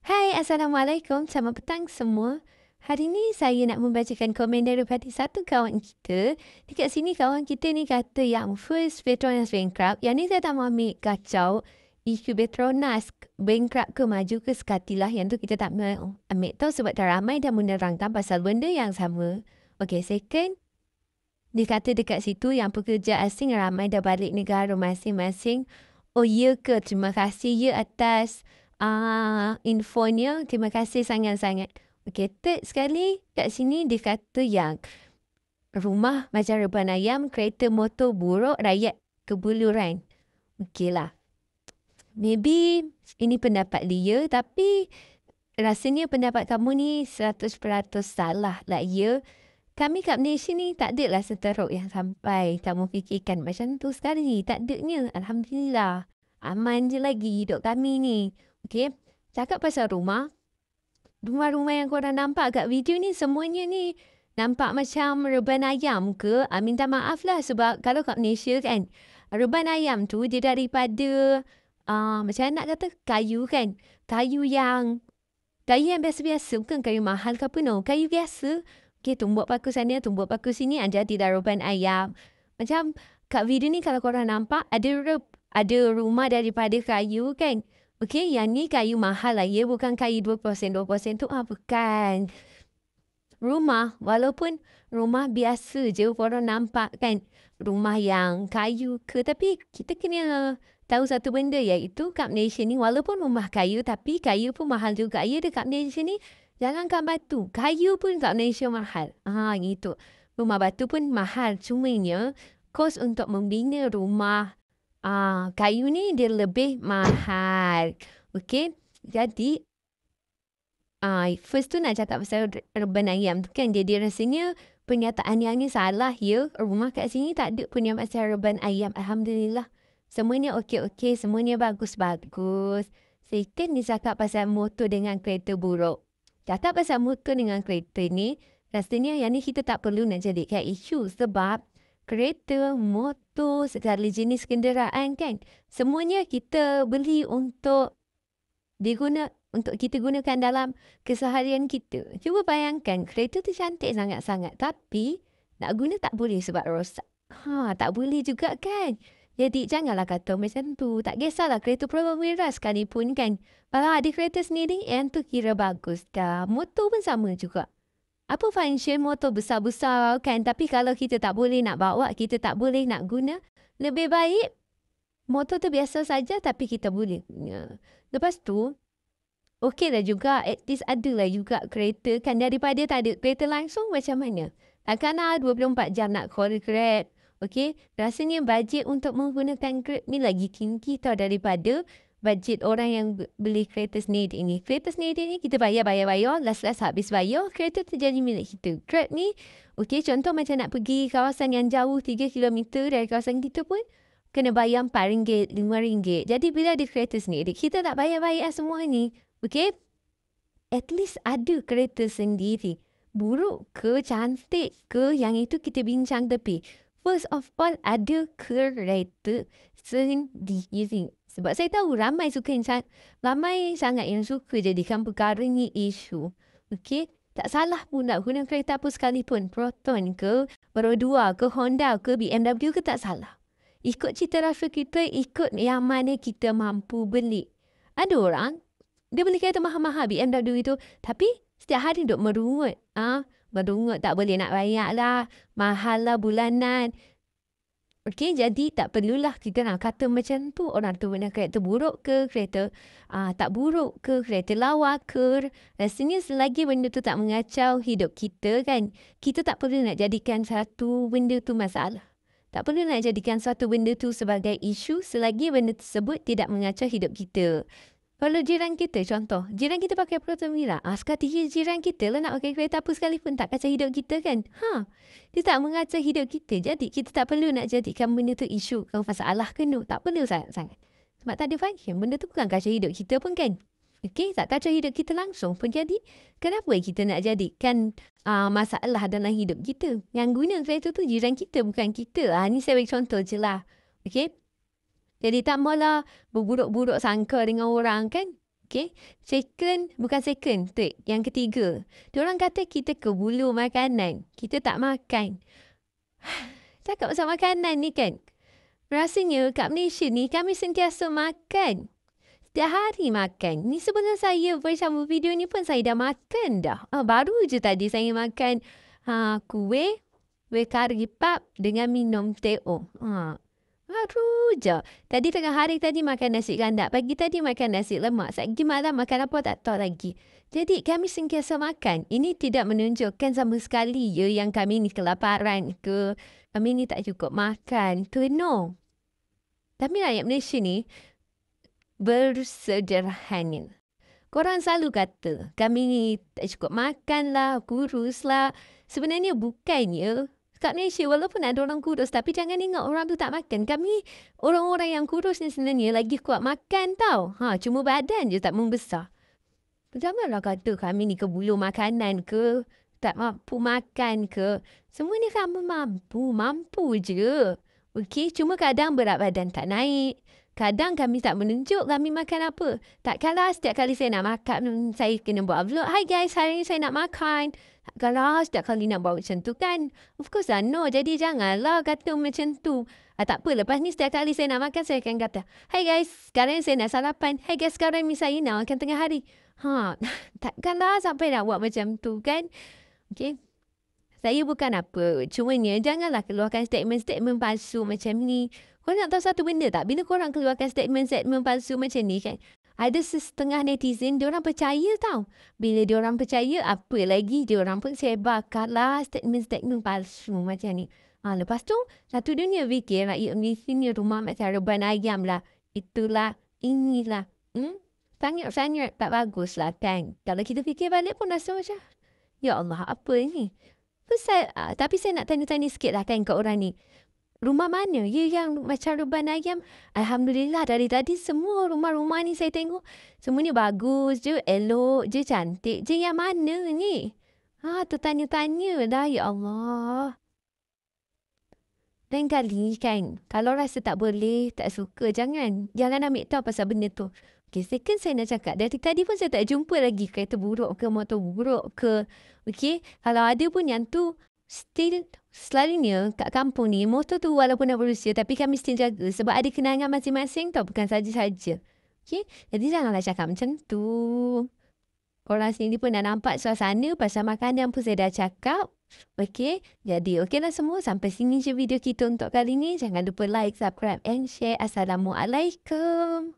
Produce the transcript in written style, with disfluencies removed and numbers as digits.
Hai, Assalamualaikum. Selamat petang semua. Hari ni saya nak membacakan komen daripada satu kawan kita. Dekat sini kawan kita ni kata yang first Petronas bankrupt. Yang ni saya tak mau ambil kacau. Isu Petronas bankrupt ke maju ke sekatilah. Yang tu kita tak mau ambil tahu sebab dah ramai dah menerangkan pasal benda yang sama. Okay, second. Dia kata dekat situ yang pekerja asing ramai dah balik negara masing-masing. Oh ya ke? Terima kasih ya atas infonya. Terima kasih sangat-sangat. Okey, third sekali kat sini dia kata yang rumah macam reban ayam, kereta motor buruk, rakyat kebuluran. Okey lah. Maybe ini pendapat dia tapi rasanya pendapat kamu ni 100% salah lah ya. Kami kat Malaysia ni tak adalah seteruk yang sampai kamu fikirkan macam tu sekali. Tak adanya. Alhamdulillah. Aman je lagi hidup kami ni. Okey. Cakap pasal rumah. Rumah-rumah yang korang nampak kat video ni semuanya ni nampak macam reban ayam ke? Minta maaf lah sebab kalau kat Malaysia kan reban ayam tu dia daripada macam nak kata kayu kan. Kayu yang biasa-biasa. Bukan kayu mahal ke apa no. Kayu biasa. Okay, tumbuk paku sana, tumbuk paku sini, jadi reban ayam. Macam kat video ni kalau korang nampak, ada rumah daripada kayu kan. Okay, yang ni kayu mahal lah ya. Bukan kayu 2% tu. Bukan. Rumah, walaupun rumah biasa je korang nampak kan. Rumah yang kayu ke. Tapi kita kena tahu satu benda iaitu kat Malaysia ni, walaupun rumah kayu, tapi kayu pun mahal juga. Ya, dekat Malaysia ni, jangankan batu. Kayu pun kat Malaysia mahal. Gitu. Rumah batu pun mahal. Cumanya, kos untuk membina rumah kayu ni dia lebih mahal. Okay. Jadi, first tu nak cakap pasal reban ayam tu kan. Jadi rasanya pernyataan yang ni salah ya. Rumah kat sini tak ada punya pasal reban ayam. Alhamdulillah. Semuanya okey-okey. Semuanya bagus-bagus. Second ni cakap pasal motor dengan kereta buruk. Cakap pasal motor dengan kereta ni, rasanya yang ni kita tak perlu nak jadikan isu sebab kereta, motor, segala jenis kenderaan kan, semuanya kita beli untuk kita gunakan dalam keseharian kita. Cuba bayangkan, kereta tu cantik sangat-sangat tapi nak guna tak boleh sebab rosak. Tak boleh juga kan. Jadi janganlah kata macam tu. Tak kisahlah kereta perwira sekalipun kan. Kalau ada kereta sendiri, yang tu kira bagus dah. Motor pun sama juga. Apa function motor besar-besar kan. Tapi kalau kita tak boleh nak bawa, kita tak boleh nak guna, lebih baik motor tu biasa saja tapi kita boleh guna. Lepas tu, okey lah juga. At least adalah juga kereta kan. Daripada tak ada kereta langsung macam mana? Takkanlah 24 jam nak call Grab. Okey, rasanya bajet untuk menggunakan Grab ni lagi tinggi tau daripada bajet orang yang beli kereta sendiri ni. Kereta sendiri ni kita bayar. Last habis bayar, kereta tu jadi milik kita. Grab ni, okey, contoh macam nak pergi kawasan yang jauh 3 km dari kawasan kita pun, kena bayar RM4, RM5. Jadi bila ada kereta sendiri, kita tak bayar-bayar semua ni. Okey, at least ada kereta sendiri. Buruk ke, cantik ke, yang itu kita bincang tepi. First of all, ada kereta sendiri. Sebab saya tahu ramai sangat yang suka jadikan perkara ni isu. Okey, tak salah pun nak guna kereta apa sekalipun. Proton ke, Perodua ke, Honda ke, BMW ke, tak salah. Ikut cita rasa kita, ikut yang mana kita mampu beli. Ada orang, dia beli kereta mahal-mahal BMW itu, tapi setiap hari duk merungut. Merungut tak boleh nak bayar lah. Mahal lah bulanan. Okey, jadi tak perlulah kita nak kata macam tu. Orang tu guna kereta buruk ke, kereta tak buruk ke, kereta lawa ke. Rasanya selagi benda tu tak mengacau hidup kita kan, kita tak perlu nak jadikan satu benda tu masalah. Tak perlu nak jadikan satu benda tu sebagai isu selagi benda tersebut tidak mengacau hidup kita. Kalau jiran kita, contoh, jiran kita pakai Proton Mira. Sekali jiran kita lah nak pakai kereta apa sekalipun, tak kacau hidup kita kan. Dia tak mengacau hidup kita. Jadi, kita tak perlu nak jadikan benda tu isu. Kalau masalah ke no, tak perlu sangat-sangat. Sebab tak ada function. Benda tu bukan kacau hidup kita pun kan. Okey, tak kacau hidup kita langsung pun. Jadi, kenapa kita nak jadikan masalah dalam hidup kita? Yang guna kereta tu jiran kita, bukan kita. Ni saya bagi contoh je lah. Okey. Jadi tak maulah berburuk-buruk sangka dengan orang kan. Okay. Bukan second, third. Yang ketiga. Diorang kata kita kebulu makanan. Kita tak makan. Cakap pasal makanan ni kan. Rasanya kat Malaysia ni kami sentiasa makan. Setiap hari makan. Ni sebenarnya saya bersama video ni pun saya dah makan dah. Baru je tadi saya makan kuih kari pap dengan minum teh. Baru je. Tadi tengah hari tadi makan nasi kandak. Pagi tadi makan nasi lemak. Lagi malam makan apa tak tahu lagi. Jadi kami sentiasa makan. Ini tidak menunjukkan sama sekali yang kami ni kelaparan ke. Kami ni tak cukup makan. Tu no. Tapi rakyat Malaysia ni bersederhana. Korang selalu kata kami ni tak cukup makan lah, kurus lah. Sebenarnya bukannya. Kat Malaysia walaupun ada orang kurus tapi jangan ingat orang tu tak makan. Kami orang-orang yang kurus ni sebenarnya lagi kuat makan tau. Cuma badan je tak membesar. Janganlah kata kami ni kebulu makanan ke, tak mampu makan ke. Semua ni sama mampu je. Okey, cuma kadang berat badan tak naik. Kadang kami tak menunjuk kami makan apa. Tak kalah setiap kali saya nak makan, saya kena buat vlog. Hi guys, hari ni saya nak makan. Tak kalah setiap kali nak buat macam tu kan. Of course lah, no. Jadi janganlah kata macam tu. Tak apa, lepas ni setiap kali saya nak makan, saya akan kata, hi guys, sekarang saya nak sarapan. Hi guys, sekarang ni saya nak makan tengah hari. Takkanlah sampai nak buat macam tu kan. Okay. Saya bukan apa. Cumanya janganlah keluarkan statement-statement palsu macam ni. Korang nak tahu satu benda tak? Bila korang keluarkan statement-statement palsu macam ni kan, ada setengah netizen, diorang percaya tau. Bila diorang percaya, apa lagi diorang pun sebarkanlah statement-statement palsu macam ni. Lepas tu, satu dunia fikir rakyat Malaysia ni rumah macam reban ayam lah. Itulah, inilah. Sangat-sangat tak bagus lah kan. Kalau kita fikir balik pun rasa macam, ya Allah, apa ni? Tapi saya nak tanya-tanya sikit lah kan kat orang ni. Rumah mana yang macam reban ayam? Alhamdulillah dari tadi semua rumah-rumah ni saya tengok. Semua ni bagus je, elok je, cantik je. Yang mana ni? Tertanya-tanya dah, ya Allah. Lain kali kan, kalau rasa tak boleh, tak suka, jangan ambil tahu pasal benda tu. Okay, second saya nak cakap, dari tadi pun saya tak jumpa lagi kereta buruk ke, motor buruk ke. Okay, kalau ada pun yang tu, still selalunya kat kampung ni, motor tu walaupun dah berusia, tapi kami still jaga. Sebab ada kenangan masing-masing tau, bukan saja-saja. Okay, jadi janganlah cakap macam tu. Korang sini pun dah nampak suasana, pasal makanan pun saya dah cakap. Okay, jadi okeylah semua. Sampai sini je video kita untuk kali ni. Jangan lupa like, subscribe and share. Assalamualaikum.